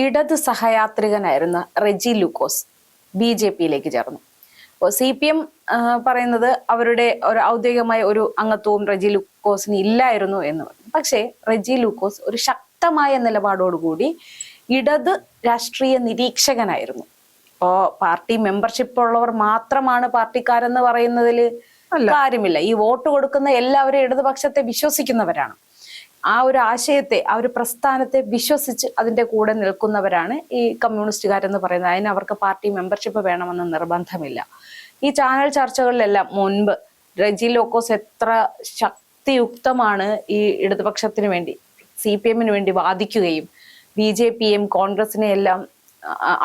ഇടത് സഹയാത്രികനായിരുന്ന റെജി ലൂക്കോസ് BJP-യിലേക്ക് ചേർന്നു. അപ്പോൾ CPM പറയുന്നത് അവരുടെ ഒരു ഔദ്യോഗികമായ ഒരു അംഗത്വവും റെജി ലൂക്കോസിന് ഇല്ലായിരുന്നു എന്ന് പറഞ്ഞു. പക്ഷേ റെജി ലൂക്കോസ് ഒരു ശക്തമായ നിലപാടോടുകൂടി ഇടത് രാഷ്ട്രീയ നിരീക്ഷകനായിരുന്നു. ഇപ്പോ പാർട്ടി മെമ്പർഷിപ്പ് ഉള്ളവർ മാത്രമാണ് പാർട്ടിക്കാരെന്ന് പറയുന്നതിൽ കാര്യമില്ല. ഈ വോട്ട് കൊടുക്കുന്ന എല്ലാവരും ഇടതുപക്ഷത്തെ വിശ്വസിക്കുന്നവരാണ്. ആ ഒരു ആശയത്തെ, ആ ഒരു പ്രസ്ഥാനത്തെ വിശ്വസിച്ച് അതിന്റെ കൂടെ നിൽക്കുന്നവരാണ് ഈ കമ്മ്യൂണിസ്റ്റുകാരെന്ന് പറയുന്നത്. അതിന് അവർക്ക് പാർട്ടി മെമ്പർഷിപ്പ് വേണമെന്ന് നിർബന്ധമില്ല. ഈ ചാനൽ ചർച്ചകളിലെല്ലാം മുൻപ് റെജി ലൂക്കോസ് എത്ര ശക്തിയുക്തമാണ് ഈ ഇടതുപക്ഷത്തിന് വേണ്ടി, CPM-ന് വേണ്ടി വാദിക്കുകയും BJP-യും കോൺഗ്രസിനെ എല്ലാം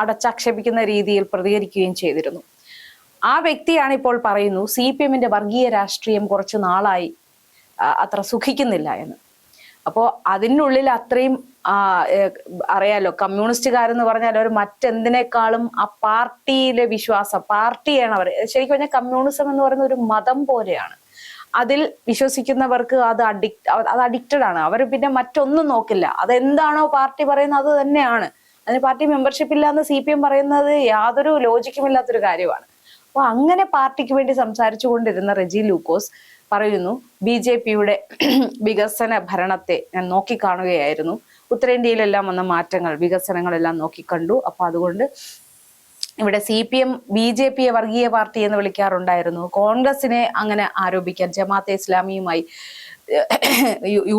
അടച്ചാക്ഷേപിക്കുന്ന രീതിയിൽ പ്രതികരിക്കുകയും ചെയ്തിരുന്നു. ആ വ്യക്തിയാണ് ഇപ്പോൾ പറയുന്നു CPM-ന്റെ വർഗീയ രാഷ്ട്രീയം കുറച്ചു നാളായി അത്ര സുഖിക്കുന്നില്ല എന്ന്. അപ്പോൾ അതിനുള്ളിൽ അത്രയും അറിയാലോ, കമ്മ്യൂണിസ്റ്റുകാരെന്ന് പറഞ്ഞാൽ അവർ മറ്റെന്തിനേക്കാളും ആ പാർട്ടിയിലെ വിശ്വാസം, പാർട്ടിയാണ് അവർ. ശരിക്കും പറഞ്ഞാൽ കമ്മ്യൂണിസം എന്ന് പറയുന്ന ഒരു മതം പോലെയാണ്. അതിൽ വിശ്വസിക്കുന്നവർക്ക് അത് അഡിക്റ്റഡ് ആണ്. അവർ പിന്നെ മറ്റൊന്നും നോക്കില്ല. അതെന്താണോ പാർട്ടി പറയുന്നത് അത് തന്നെയാണ്. അതിന് പാർട്ടി മെമ്പർഷിപ്പ് ഇല്ല എന്ന് CPM പറയുന്നത് യാതൊരു ലോജിക്കുമില്ലാത്തൊരു കാര്യമാണ്. അപ്പോൾ അങ്ങനെ പാർട്ടിക്ക് വേണ്ടി സംസാരിച്ചു കൊണ്ടിരുന്ന റെജി ലൂക്കോസ് പറയുന്നു, BJP-യുടെ വികസന ഭരണത്തെ ഞാൻ നോക്കിക്കാണുകയായിരുന്നു. ഉത്തരേന്ത്യയിലെല്ലാം വന്ന മാറ്റങ്ങൾ, വികസനങ്ങളെല്ലാം നോക്കിക്കണ്ടു. അപ്പൊ അതുകൊണ്ട് ഇവിടെ CPM BJP-യെ വർഗീയ പാർട്ടി എന്ന് വിളിക്കാറുണ്ടായിരുന്നു. കോൺഗ്രസിനെ അങ്ങനെ ആരോപിക്കാൻ, ജമാഅത്തെ ഇസ്ലാമിയുമായി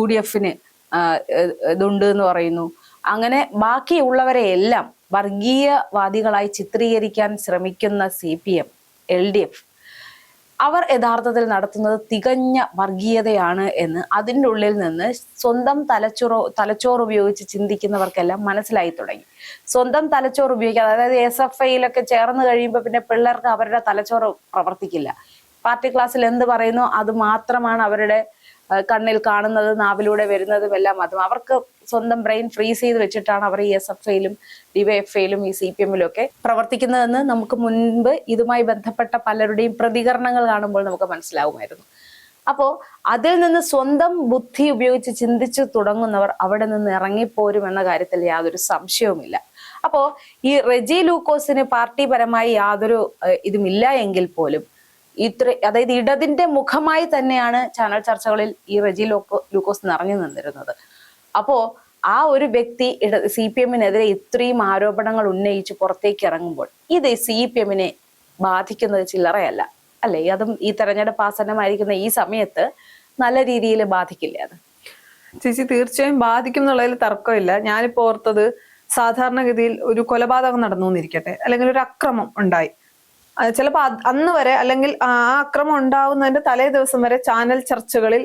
UDF-ന് ഇതുണ്ട് എന്ന് പറയുന്നു. അങ്ങനെ ബാക്കിയുള്ളവരെ എല്ലാം വർഗീയവാദികളായി ചിത്രീകരിക്കാൻ ശ്രമിക്കുന്ന CPM LDF അവർ യഥാർത്ഥത്തിൽ നടത്തുന്നത് തികഞ്ഞ വർഗീയതയാണ് എന്ന് അതിൻ്റെ ഉള്ളിൽ നിന്ന് സ്വന്തം തലച്ചോറ് ഉപയോഗിച്ച് ചിന്തിക്കുന്നവർക്കെല്ലാം മനസ്സിലായി തുടങ്ങി. സ്വന്തം തലച്ചോറ് ഉപയോഗിക്കാതെ, അതായത് SFIയിലൊക്കെ ചേർന്ന് കഴിയുമ്പോൾ പിന്നെ പിള്ളേർക്ക് അവരുടെ തലച്ചോറ് പ്രവർത്തിക്കില്ല. പാർട്ടി ക്ലാസ്സിൽ എന്ത് പറയുന്നു അത് മാത്രമാണ് അവരുടെ കണ്ണിൽ കാണുന്നത്, നാവിലൂടെ വരുന്നതും എല്ലാം. അതും അവർക്ക് സ്വന്തം ബ്രെയിൻ ഫ്രീസ് ചെയ്ത് വെച്ചിട്ടാണ് അവർ ഈ SFIയിലും DYFIയിലും ഈ CPM-ലും ഒക്കെ പ്രവർത്തിക്കുന്നതെന്ന് നമുക്ക് മുൻപ് ഇതുമായി ബന്ധപ്പെട്ട പലരുടെയും പ്രതികരണങ്ങൾ കാണുമ്പോൾ നമുക്ക് മനസ്സിലാവുമായിരുന്നു. അപ്പോൾ അതിൽ നിന്ന് സ്വന്തം ബുദ്ധി ഉപയോഗിച്ച് ചിന്തിച്ചു തുടങ്ങുന്നവർ അവിടെ നിന്ന് ഇറങ്ങിപ്പോരും എന്ന കാര്യത്തിൽ യാതൊരു സംശയവുമില്ല. അപ്പോൾ ഈ റെജി ലൂക്കോസിന് പാർട്ടിപരമായി യാതൊരു ഇതുമില്ല എങ്കിൽ പോലും അതായത് ഇടതിന്റെ മുഖമായി തന്നെയാണ് ചാനൽ ചർച്ചകളിൽ ഈ റെജി ലൂക്കോസ് നിറഞ്ഞു നിന്നിരുന്നത്. അപ്പോ ആ ഒരു വ്യക്തി CPM-നെതിരെ ഇത്രയും ആരോപണങ്ങൾ ഉന്നയിച്ച് പുറത്തേക്ക് ഇറങ്ങുമ്പോൾ ഇത് CPM-നെ ബാധിക്കുന്നത് ചില്ലറയല്ല അല്ലേ? അതും ഈ തെരഞ്ഞെടുപ്പ് ആസന്നമായിരിക്കുന്ന ഈ സമയത്ത് നല്ല രീതിയിൽ ബാധിക്കില്ല അത്? ചേച്ചി, തീർച്ചയായും ബാധിക്കും എന്നുള്ളതിൽ തർക്കമില്ല. ഞാനിപ്പോ ഓർത്തത്, സാധാരണഗതിയിൽ ഒരു കൊലപാതകം നടന്നു എന്നിരിക്കട്ടെ, അല്ലെങ്കിൽ ഒരു അക്രമം ഉണ്ടായി, ചിലപ്പോൾ അന്ന് വരെ അല്ലെങ്കിൽ ആ അക്രമം ഉണ്ടാവുന്നതിന്റെ തലേ ദിവസം വരെ ചാനൽ ചർച്ചകളിൽ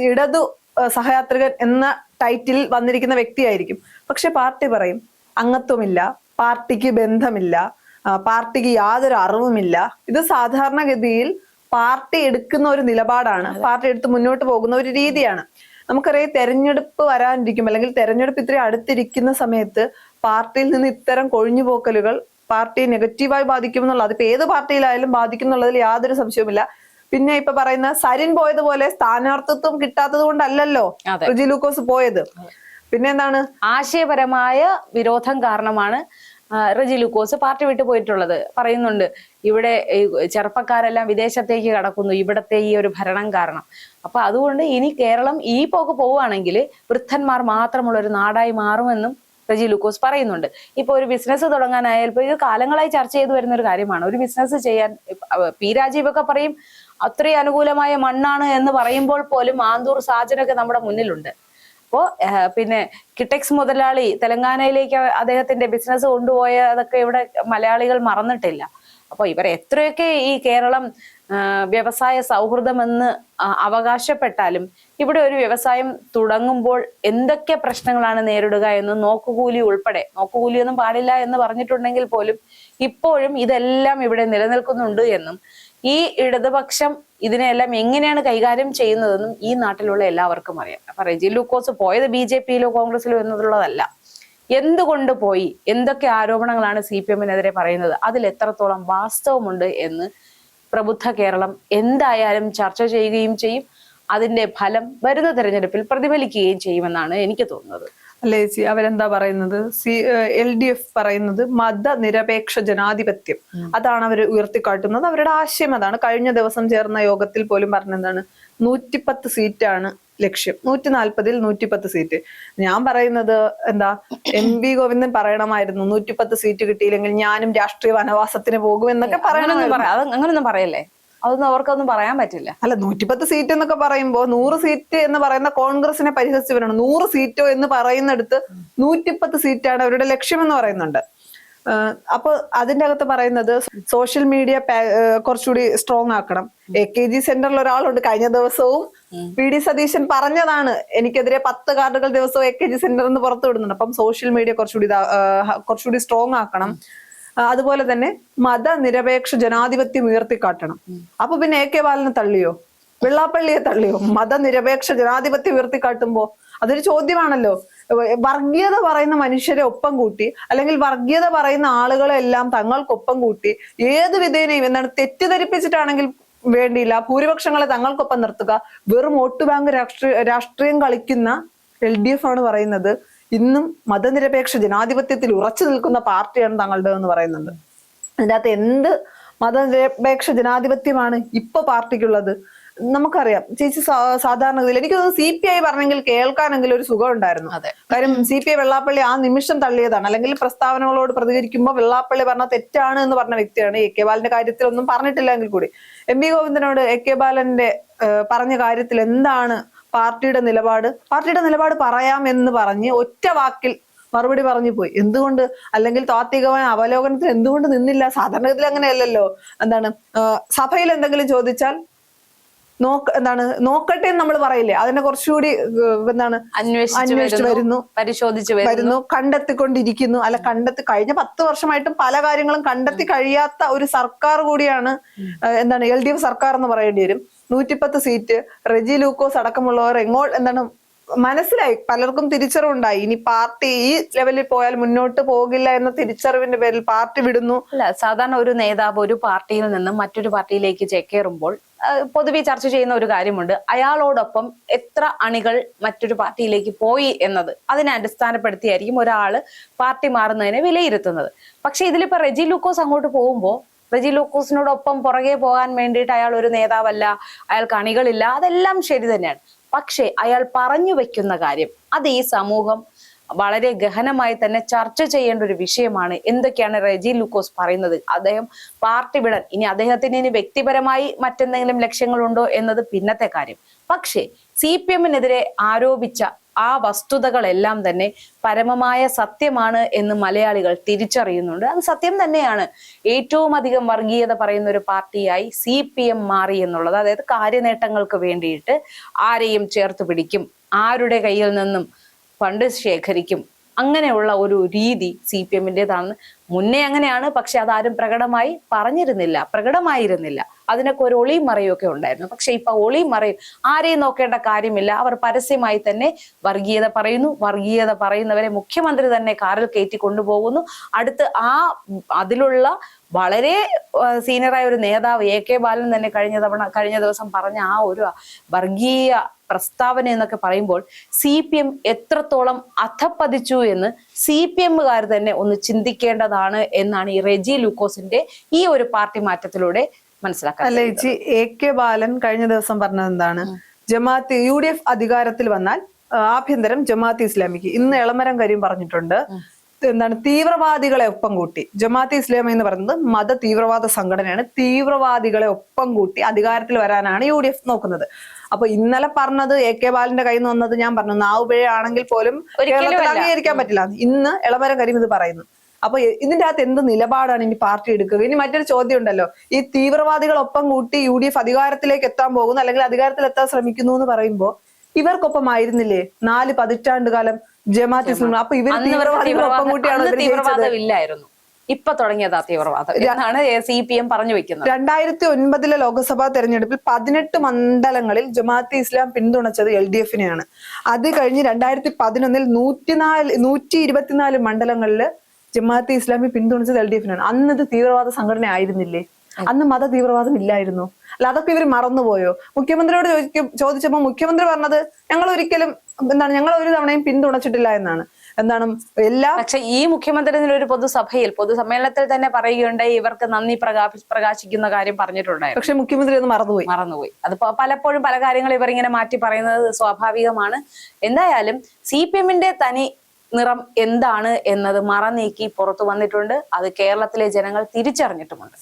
ഇടതു സഹയാത്രികൻ എന്ന ടൈറ്റിൽ വന്നിരിക്കുന്ന വ്യക്തിയായിരിക്കും. പക്ഷെ പാർട്ടി പറയും അംഗത്വമില്ല, പാർട്ടിക്ക് ബന്ധമില്ല, പാർട്ടിക്ക് യാതൊരു അറിവുമില്ല. ഇത് സാധാരണഗതിയിൽ പാർട്ടി എടുക്കുന്ന ഒരു നിലപാടാണ്, പാർട്ടി എടുത്ത് മുന്നോട്ട് പോകുന്ന ഒരു രീതിയാണ്. നമുക്കറിയാം, തെരഞ്ഞെടുപ്പ് വരാനിരിക്കും അല്ലെങ്കിൽ തെരഞ്ഞെടുപ്പ് ഇത്രയും അടുത്തിരിക്കുന്ന സമയത്ത് പാർട്ടിയിൽ നിന്ന് ഇത്തരം കൊഴിഞ്ഞുപോക്കലുകൾ പാർട്ടിയെ നെഗറ്റീവായി ബാധിക്കുമെന്നുള്ള, അതിപ്പോ ഏത് പാർട്ടിയിലായാലും ബാധിക്കും എന്നുള്ളതിൽ യാതൊരു സംശയവുമില്ല. പിന്നെ ഇപ്പൊ പറയുന്ന സരിൻ പോയതുപോലെ സ്ഥാനാർത്ഥിത്വം കിട്ടാത്തത് കൊണ്ടല്ലല്ലോ റെജി ലൂക്കോസ് പോയത്. പിന്നെ എന്താണ്, ആശയപരമായ വിരോധം കാരണമാണ് റെജി ലൂക്കോസ് പാർട്ടി വിട്ടു പോയിട്ടുള്ളത്. പറയുന്നുണ്ട്, ഇവിടെ ചെറുപ്പക്കാരെല്ലാം വിദേശത്തേക്ക് കടക്കുന്നു ഇവിടത്തെ ഈ ഒരു ഭരണം കാരണം. അപ്പൊ അതുകൊണ്ട് ഇനി കേരളം ഈ പോക്ക് പോവുകയാണെങ്കിൽ വൃദ്ധന്മാർ മാത്രമുള്ള ഒരു നാടായി മാറുമെന്നും റെജി ലൂക്കോസ് പറയുന്നുണ്ട്. ഇപ്പൊ ഒരു ബിസിനസ് തുടങ്ങാനായാൽ, ഇപ്പൊ ഇത് കാലങ്ങളായി ചർച്ച ചെയ്തു വരുന്ന ഒരു കാര്യമാണ്. ഒരു ബിസിനസ് ചെയ്യാൻ P. രാജീവൊക്കെ പറയും അത്രയും അനുകൂലമായ മണ്ണാണ് എന്ന് പറയുമ്പോൾ പോലും ആന്തൂർ സാജനൊക്കെ നമ്മുടെ മുന്നിലുണ്ട്. അപ്പോ പിന്നെ കിറ്റെക്സ് മുതലാളി തെലങ്കാനയിലേക്ക് അദ്ദേഹത്തിന്റെ ബിസിനസ് കൊണ്ടുപോയതൊക്കെ ഇവിടെ മലയാളികൾ മറന്നിട്ടില്ല. അപ്പൊ ഇവർ എത്രയൊക്കെ ഈ കേരളം വ്യവസായ സൗഹൃദമെന്ന് അവകാശപ്പെട്ടാലും ഇവിടെ ഒരു വ്യവസായം തുടങ്ങുമ്പോൾ എന്തൊക്കെ പ്രശ്നങ്ങളാണ് നേരിടുക എന്ന് നോക്കുകൂലി ഉൾപ്പെടെ, നോക്കുകൂലിയൊന്നും പാടില്ല എന്ന് പറഞ്ഞിട്ടുണ്ടെങ്കിൽ പോലും ഇപ്പോഴും ഇതെല്ലാം ഇവിടെ നിലനിൽക്കുന്നുണ്ട് എന്നും ഈ ഇടതുപക്ഷം ഇതിനെല്ലാം എങ്ങനെയാണ് കൈകാര്യം ചെയ്യുന്നതെന്നും ഈ നാട്ടിലുള്ള എല്ലാവർക്കും അറിയാം. അപ്പൊ റെജി ലൂക്കോസ് പോയത് BJP-യിലോ കോൺഗ്രസിലോ എന്നുള്ളതല്ല, എന്തുകൊണ്ട് പോയി, എന്തൊക്കെ ആരോപണങ്ങളാണ് CPM-നെതിരെ പറയുന്നത്, അതിൽ എത്രത്തോളം വാസ്തവമുണ്ട് എന്ന് പ്രബുദ്ധ കേരളം എന്തായാലും ചർച്ച ചെയ്യുകയും ചെയ്യും. അതിന്റെ ഫലം വരുന്ന തെരഞ്ഞെടുപ്പിൽ പ്രതിഫലിക്കുകയും ചെയ്യുമെന്നാണ് എനിക്ക് തോന്നുന്നത്. അല്ലേ ചേച്ചി? അവരെന്താ പറയുന്നത്? LDF പറയുന്നത് മതനിരപേക്ഷ ജനാധിപത്യം, അതാണ് അവർ ഉയർത്തിക്കാട്ടുന്നത്. അവരുടെ ആശയം അതാണ്. കഴിഞ്ഞ ദിവസം ചേർന്ന യോഗത്തിൽ പോലും പറഞ്ഞെന്താണ്, 110 സീറ്റാണ് ലക്ഷ്യം. 140-ൽ 110 സീറ്റ്. ഞാൻ പറയുന്നത് എന്താ, MV ഗോവിന്ദൻ പറയണമായിരുന്നു 110 സീറ്റ് കിട്ടിയില്ലെങ്കിൽ ഞാനും രാഷ്ട്രീയ വനവാസത്തിന് പോകും എന്നൊക്കെ പറയണമെന്ന്. അങ്ങനൊന്നും പറയല്ലേ, അതൊന്നും അവർക്കൊന്നും പറയാൻ പറ്റില്ല. അല്ല, 110 സീറ്റ് എന്നൊക്കെ പറയുമ്പോ 100 സീറ്റ് എന്ന് പറയുന്ന കോൺഗ്രസിനെ പരിഹസിച്ച് വരണം. 100 സീറ്റോ എന്ന് പറയുന്നിടത്ത് 110 സീറ്റാണ് അവരുടെ ലക്ഷ്യം എന്ന് പറയുന്നുണ്ട്. അപ്പൊ അതിന്റെ അകത്ത് പറയുന്നത് സോഷ്യൽ മീഡിയ കുറച്ചുകൂടി സ്ട്രോങ് ആക്കണം. AKG സെന്ററിൽ ഒരാളുണ്ട്, കഴിഞ്ഞ ദിവസവും PD സതീശൻ പറഞ്ഞതാണ്, എനിക്കെതിരെ 10 കാർഡുകൾ ദിവസവും AKG സെന്ററിൽ നിന്ന് പുറത്തു വിടുന്നുണ്ട്. അപ്പം സോഷ്യൽ മീഡിയ കുറച്ചുകൂടി സ്ട്രോങ് ആക്കണം. അതുപോലെ തന്നെ മതനിരപേക്ഷ ജനാധിപത്യം ഉയർത്തിക്കാട്ടണം. അപ്പൊ പിന്നെ AK ബാലനെ തള്ളിയോ, വെള്ളാപ്പള്ളിയെ തള്ളിയോ? മതനിരപേക്ഷ ജനാധിപത്യം ഉയർത്തിക്കാട്ടുമ്പോ അതൊരു ചോദ്യമാണല്ലോ. വർഗീയത പറയുന്ന മനുഷ്യരെ ഒപ്പം കൂട്ടി, അല്ലെങ്കിൽ വർഗീയത പറയുന്ന ആളുകളെ എല്ലാം തങ്ങൾക്കൊപ്പം കൂട്ടി, ഏത് വിധേനയും എന്താണ് തെറ്റിദ്ധരിപ്പിച്ചിട്ടാണെങ്കിൽ വേണ്ടിയില്ല, ഭൂരിപക്ഷങ്ങളെ തങ്ങൾക്കൊപ്പം നിർത്തുക. വെറും വോട്ട് ബാങ്ക് രാഷ്ട്രീയം കളിക്കുന്ന LDF ആണ് പറയുന്നത് ഇന്നും മതനിരപേക്ഷ ജനാധിപത്യത്തിൽ ഉറച്ചു നിൽക്കുന്ന പാർട്ടിയാണ് തങ്ങളുടെ എന്ന് പറയുന്നുണ്ട്. അതിൻ്റെ അകത്ത് എന്ത് മതനിരപേക്ഷ ജനാധിപത്യമാണ് ഇപ്പൊ പാർട്ടിക്കുള്ളത്? നമുക്കറിയാം ചേച്ചി. സാധാരണഗതിയിൽ എനിക്ക് തോന്നുന്നു CPI പറഞ്ഞെങ്കിൽ കേൾക്കാനെങ്കിലും ഒരു സുഖം ഉണ്ടായിരുന്നു. കാര്യം CPI വെള്ളാപ്പള്ളി ആ നിമിഷം തള്ളിയതാണ്. അല്ലെങ്കിൽ പ്രസ്താവനകളോട് പ്രതികരിക്കുമ്പോൾ വെള്ളാപ്പള്ളി പറഞ്ഞ തെറ്റാണ് എന്ന് പറഞ്ഞ വ്യക്തിയാണ്. AK ബാലന്റെ കാര്യത്തിൽ ഒന്നും പറഞ്ഞിട്ടില്ലെങ്കിൽ കൂടി MV ഗോവിന്ദനോട് AK ബാലന്റെ പറഞ്ഞ കാര്യത്തിൽ എന്താണ് പാർട്ടിയുടെ നിലപാട് പറയാം എന്ന് പറഞ്ഞ് ഒറ്റ വാക്കിൽ മറുപടി പറഞ്ഞു പോയി. എന്തുകൊണ്ട്? അല്ലെങ്കിൽ താത്വികമായ അവലോകനത്തിൽ എന്തുകൊണ്ട് നിന്നില്ല? സാധാരണഗതിയിൽ അങ്ങനെയല്ലല്ലോ. എന്താണ്, സഭയിൽ എന്തെങ്കിലും ചോദിച്ചാൽ നോക്കട്ടെ എന്ന് നമ്മൾ പറയില്ലേ, അതിനെ കുറച്ചുകൂടി എന്താണ് അന്വേഷിച്ചു വരുന്നു, പരിശോധിച്ചു വരുന്നു, കണ്ടെത്തിക്കൊണ്ടിരിക്കുന്നു. അല്ല, കഴിഞ്ഞ 10 വർഷമായിട്ടും പല കാര്യങ്ങളും കണ്ടെത്തി കഴിയാത്ത ഒരു സർക്കാർ കൂടിയാണ് എന്താണ് LDF സർക്കാർ എന്ന് പറയേണ്ടി വരും. 110 സീറ്റ്, റെജി ലൂക്കോസ് അടക്കമുള്ളവർ എന്താണ് മനസ്സിലായി, പലർക്കും തിരിച്ചറിവുണ്ടായി. ഇനി പാർട്ടി ഈ ലെവലിൽ പോയാൽ മുന്നോട്ട് പോകില്ല എന്ന തിരിച്ചറിവിന്റെ പേരിൽ പാർട്ടി വിടുന്നു. അല്ല, സാധാരണ ഒരു നേതാവ് ഒരു പാർട്ടിയിൽ നിന്നും മറ്റൊരു പാർട്ടിയിലേക്ക് ചേക്കേറുമ്പോൾ പൊതുവെ ചർച്ച ചെയ്യുന്ന ഒരു കാര്യമുണ്ട്, അയാളോടൊപ്പം എത്ര അണികൾ മറ്റൊരു പാർട്ടിയിലേക്ക് പോയി എന്നത്. അതിനെ അടിസ്ഥാനപ്പെടുത്തിയായിരിക്കും ഒരാള് പാർട്ടി മാറുന്നതിനെ വിലയിരുത്തുന്നത്. പക്ഷെ ഇതിലിപ്പോ റെജി ലൂക്കോസ് അങ്ങോട്ട് പോകുമ്പോൾ റെജി ലൂക്കോസിനോടൊപ്പം പുറകെ പോകാൻ വേണ്ടിയിട്ട് അയാൾ ഒരു നേതാവല്ല, അയാൾക്ക് അണികളില്ല, അതെല്ലാം ശരി തന്നെയാണ്. പക്ഷെ അയാൾ പറഞ്ഞു വെക്കുന്ന കാര്യം അത് ഈ സമൂഹം വളരെ ഗഹനമായി തന്നെ ചർച്ച ചെയ്യേണ്ട ഒരു വിഷയമാണ്. എന്തൊക്കെയാണ് റെജി ലൂക്കോസ് പറയുന്നത്? അദ്ദേഹം പാർട്ടി വിടാൻ, ഇനി അദ്ദേഹത്തിന് വ്യക്തിപരമായി മറ്റെന്തെങ്കിലും ലക്ഷ്യങ്ങളുണ്ടോ എന്നത് പിന്നത്തെ കാര്യം. പക്ഷേ CPM-നെതിരെ ആരോപിച്ച ആ വസ്തുതകളെല്ലാം തന്നെ പരമമായ സത്യമാണ് എന്ന് മലയാളികൾ തിരിച്ചറിയുന്നുണ്ട്. അത് സത്യം തന്നെയാണ്. ഏറ്റവും അധികം വർഗീയത പറയുന്ന ഒരു പാർട്ടിയായി CPM മാറി എന്നുള്ളത്, അതായത് കാര്യനേട്ടങ്ങൾക്ക് വേണ്ടിയിട്ട് ആരെയും ചേർത്ത് പിടിക്കും, ആരുടെ കയ്യിൽ നിന്നും ഫണ്ട് ശേഖരിക്കും, അങ്ങനെയുള്ള ഒരു രീതി CPM-ൻ്റെതാണ്. മുന്നേ അങ്ങനെയാണ്, പക്ഷെ അതാരും പ്രകടമായിരുന്നില്ല. അതിനൊക്കെ ഒരു ഒളിയും മറയൊക്കെ ഉണ്ടായിരുന്നു. പക്ഷെ ഇപ്പൊ ഒളിയും മറയും ആരെയും നോക്കേണ്ട കാര്യമില്ല. അവർ പരസ്യമായി തന്നെ വർഗീയത പറയുന്നു. വർഗീയത പറയുന്നവരെ മുഖ്യമന്ത്രി തന്നെ കാറിൽ കയറ്റി കൊണ്ടുപോകുന്നു. അടുത്ത് അതിലുള്ള വളരെ സീനിയറായ ഒരു നേതാവ് AK ബാലൻ തന്നെ കഴിഞ്ഞ ദിവസം പറഞ്ഞ ആ ഒരു വർഗീയ പ്രസ്താവന എന്നൊക്കെ പറയുമ്പോൾ CPM എത്രത്തോളം അധപ്പതിച്ചു എന്ന് CPM-കാർ തന്നെ ഒന്ന് ചിന്തിക്കേണ്ടതാണ് എന്നാണ് ഈ റെജി ലൂക്കോസിന്റെ ഈ ഒരു പാർട്ടി മാറ്റത്തിലൂടെ മനസ്സിലാക്കാൻ. അല്ല ചേച്ചി, AK ബാലൻ കഴിഞ്ഞ ദിവസം പറഞ്ഞത് എന്താണ്? UDF അധികാരത്തിൽ വന്നാൽ ആഭ്യന്തരം ജമാഅത്തെ ഇസ്ലാമിക്ക്. ഇന്ന് എളമരം കരീം പറഞ്ഞിട്ടുണ്ട്, എന്താണ്, തീവ്രവാദികളെ ഒപ്പം കൂട്ടി. ജമാഅത്തെ ഇസ്ലാമി എന്ന് പറയുന്നത് മത തീവ്രവാദ സംഘടനയാണ്. തീവ്രവാദികളെ ഒപ്പം കൂട്ടി അധികാരത്തിൽ വരാനാണ് UDF നോക്കുന്നത്. അപ്പൊ ഇന്നലെ പറഞ്ഞത് AK ബാലന്റെ കയ്യിൽ നിന്ന് വന്നത് ഞാൻ പറഞ്ഞു, നാവുപിഴ ആണെങ്കിൽ പോലും കേരളത്തിൽ അംഗീകരിക്കാൻ പറ്റില്ല. ഇന്ന് എളമരം കരീം ഇത് പറയുന്നു. അപ്പൊ ഇതിന്റെ അകത്ത് എന്ത് നിലപാടാണ് ഇനി പാർട്ടി എടുക്കുക? ഇനി മറ്റൊരു ചോദ്യം ഉണ്ടല്ലോ, ഈ തീവ്രവാദികളൊപ്പം കൂട്ടി UDF അധികാരത്തിലേക്ക് എത്താൻ പോകുന്നു, അല്ലെങ്കിൽ അധികാരത്തിൽ എത്താൻ ശ്രമിക്കുന്നു എന്ന് പറയുമ്പോൾ ഇവർക്കൊപ്പം ആയിരുന്നില്ലേ 4 പതിറ്റാണ്ട് കാലം ജമാഅത്ത് ഇസ്ലാമി? അപ്പൊ ഇവർ തീവ്രവാദികളൊപ്പം കൂട്ടിയാണ് തീവ്രവാദമില്ലായിരുന്നു, ഇപ്പൊ തുടങ്ങിയതാ തീവ്രവാദം എന്നാണ് CPM പറഞ്ഞു വെക്കുന്നത്. 2009 ലോക്സഭാ തെരഞ്ഞെടുപ്പിൽ 18 മണ്ഡലങ്ങളിൽ ജമാഅത്തെ ഇസ്ലാം പിന്തുണച്ചത് LDF-നെയാണ്. അത് കഴിഞ്ഞ് 2011 124 മണ്ഡലങ്ങളിൽ ജമാഅത്തെ ഇസ്ലാമി പിന്തുണച്ചത് LDF-നാണ്. അന്ന് ഇത് തീവ്രവാദ സംഘടന ആയിരുന്നില്ലേ? അന്ന് മത തീവ്രവാദം ഇല്ലായിരുന്നു. അല്ല, അതൊക്കെ ഇവർ മറന്നുപോയോ? മുഖ്യമന്ത്രിയോട് ചോദിച്ചപ്പോ മുഖ്യമന്ത്രി പറഞ്ഞത് ഞങ്ങൾ ഒരിക്കലും എന്താണ് ഞങ്ങൾ ഒരു തവണയും പിന്തുണച്ചിട്ടില്ല എന്നാണ്. എന്താണ് എല്ലാ പക്ഷെ ഈ മുഖ്യമന്ത്രി ഒരു പൊതുസമ്മേളനത്തിൽ തന്നെ പറയുകയുണ്ടായി ഇവർക്ക് നന്ദി പ്രകാശിക്കുന്ന കാര്യം പറഞ്ഞിട്ടുണ്ടായിരുന്നു. പക്ഷെ മുഖ്യമന്ത്രി അത് മറന്നുപോയി. അത് പലപ്പോഴും പല കാര്യങ്ങൾ ഇവരിങ്ങനെ മാറ്റി പറയുന്നത് സ്വാഭാവികമാണ്. എന്തായാലും CPM-ന്റെ തനി നിറം എന്താണ് എന്നത് മറനീക്കി പുറത്തു വന്നിട്ടുണ്ട്. അത് കേരളത്തിലെ ജനങ്ങൾ തിരിച്ചറിഞ്ഞിട്ടുമുണ്ട്.